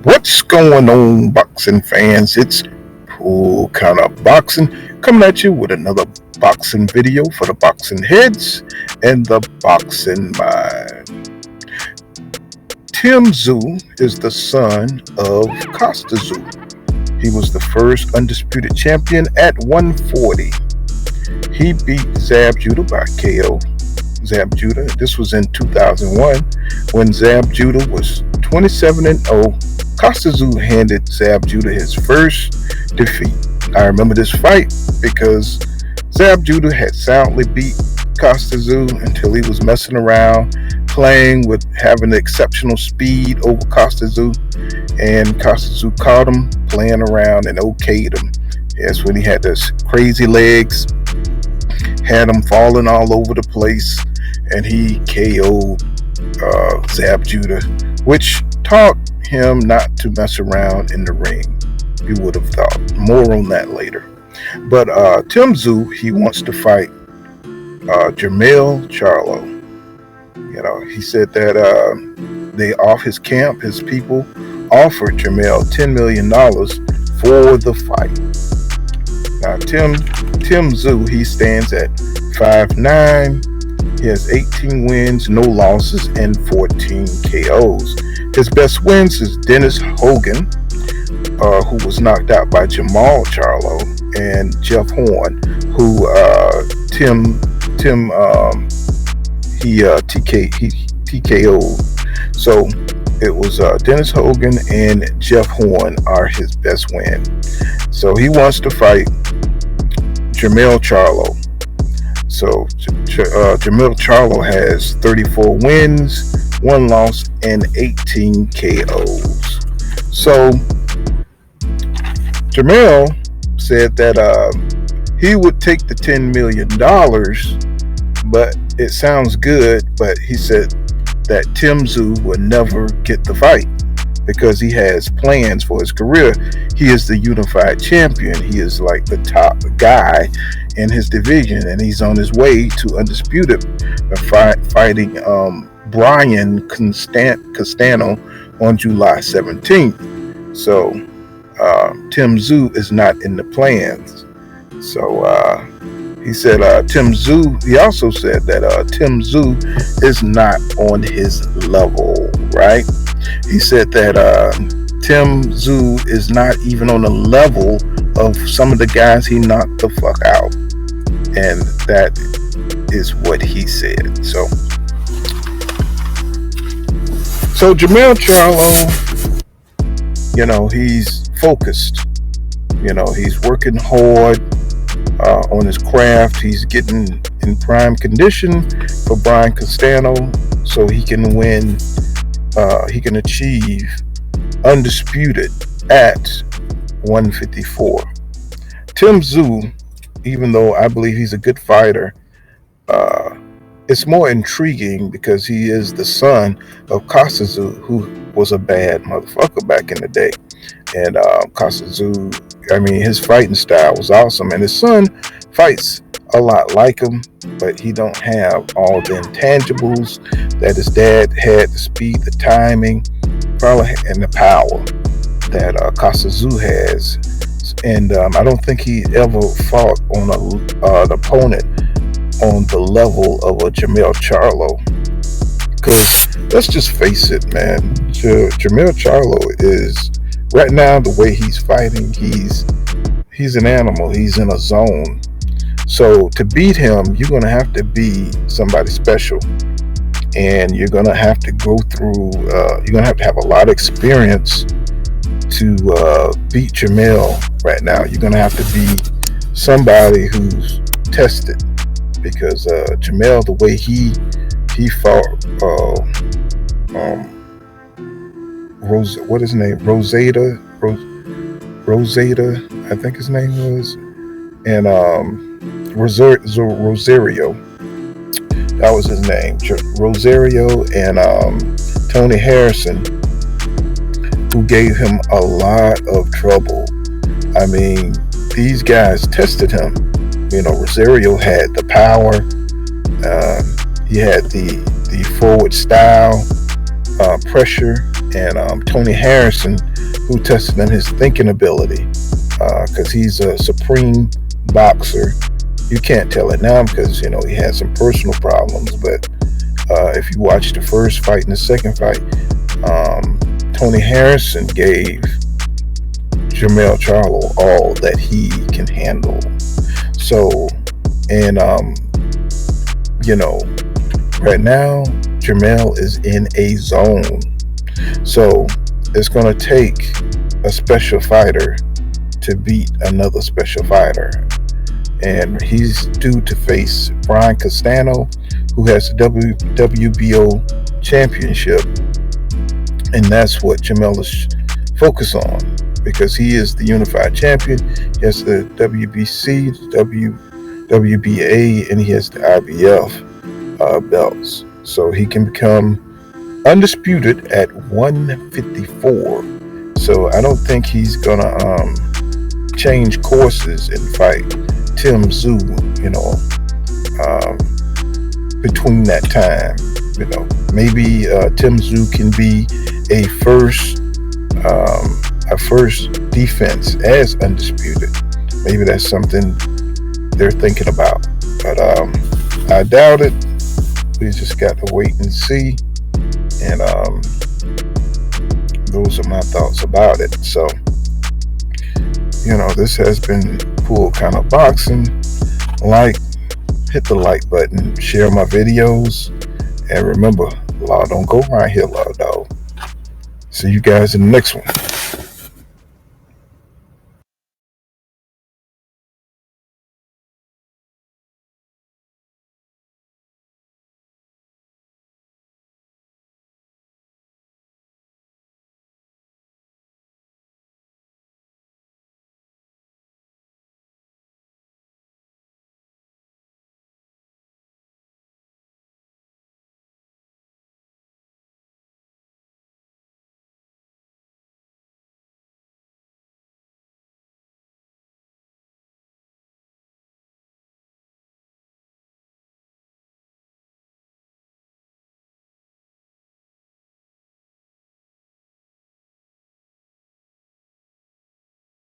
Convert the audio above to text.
What's going on, boxing fans? It's Cool Kind of Boxing coming at you with another boxing video for the boxing heads and the boxing mind. Tszyu is the son of Tszyu. He was the first undisputed champion at 140. He beat Zab Judah by KO. Zab Judah. This was in 2001 when Zab Judah was 27-0. Tszyu handed Zab Judah his first defeat. I remember this fight because Zab Judah had soundly beat Tszyu until he was messing around, playing with having exceptional speed over Tszyu, and Tszyu caught him playing around and okayed him. That's when he had those crazy legs, had him falling all over the place, and he KO'd Zab Judah, which taught him not to mess around in the ring. You would have thought. More on that later. But Tszyu, he wants to fight Jermell Charlo. You know, he said that they off his camp, his people offered Jermell $10 million for the fight. Now Tszyu, he stands at 5'9". He has 18 wins, no losses, and 14 KOs. His best wins is Dennis Hogan, who was knocked out by Jermell Charlo, and Jeff Horn, who TKO'd. So it was Dennis Hogan and Jeff Horn are his best win. So he wants to fight Jermell Charlo. So Jermell Charlo has 34 wins, 1 loss, and 18 KOs. So Jermell said that he would take the $10 million, but it sounds good, but he said that Tszyu would never get the fight because he has plans for his career. He is the unified champion. He is like the top guy in his division, and he's on his way to undisputed fighting Brian Castano on July 17th. So Tszyu is not in the plans. So he said Tszyu, he also said that Tszyu is not on his level, right? He said that Tszyu is not even on the level of some of the guys he knocked the fuck out. And that is what he said. So Jermell Charlo, you know, he's focused. You know, he's working hard on his craft. He's getting in prime condition for Brian Castano so he can win. He can achieve undisputed at 154. Tszyu, even though I believe he's a good fighter, it's more intriguing because he is the son of Tszyu, who was a bad motherfucker back in the day. And Tszyu, I mean, his fighting style was awesome, and his son fights a lot like him, but he don't have all the intangibles that his dad had: the speed, the timing, probably, and the power that Tszyu has. And I don't think he ever fought on an opponent on the level of a Jermell Charlo. Because let's just face it, man, Jermell Charlo is, right now, the way he's fighting, he's an animal. He's in a zone. So to beat him, you're going to have to be somebody special. And you're going to have to go through, you're going to have a lot of experience to beat Jermell right now. You're going to have to be somebody who's tested. Because Jermell, the way he fought what his name? Rosada, I think his name was. And Rosario. That was his name. Rosario and Tony Harrison, who gave him a lot of trouble. I mean, these guys tested him. You know, Rosario had the power. He had the forward style, pressure, and Tony Harrison who tested on his thinking ability, because he's a supreme boxer. You can't tell it now because he had some personal problems, but if you watch the first fight and the second fight, Tony Harrison gave Jermell Charlo all that he can handle. So, and right now Jermell is in a zone. So it's gonna take a special fighter to beat another special fighter, and he's due to face Brian Castano, who has the WBO championship, and that's what Jermell is focused on, because he is the unified champion. He has the WBC, WBA, and he has the IBF belts, so he can become undisputed at 154. So I don't think he's gonna change courses and fight Tszyu, between that time. Maybe Tszyu can be a first defense as undisputed. Maybe that's something they're thinking about, but I doubt it. We just got to wait and see, and those are my thoughts about it. So this has been Cool Kind of Boxing. Hit the like button, share my videos, and remember, law don't go around here, law dog. See you guys in the next one.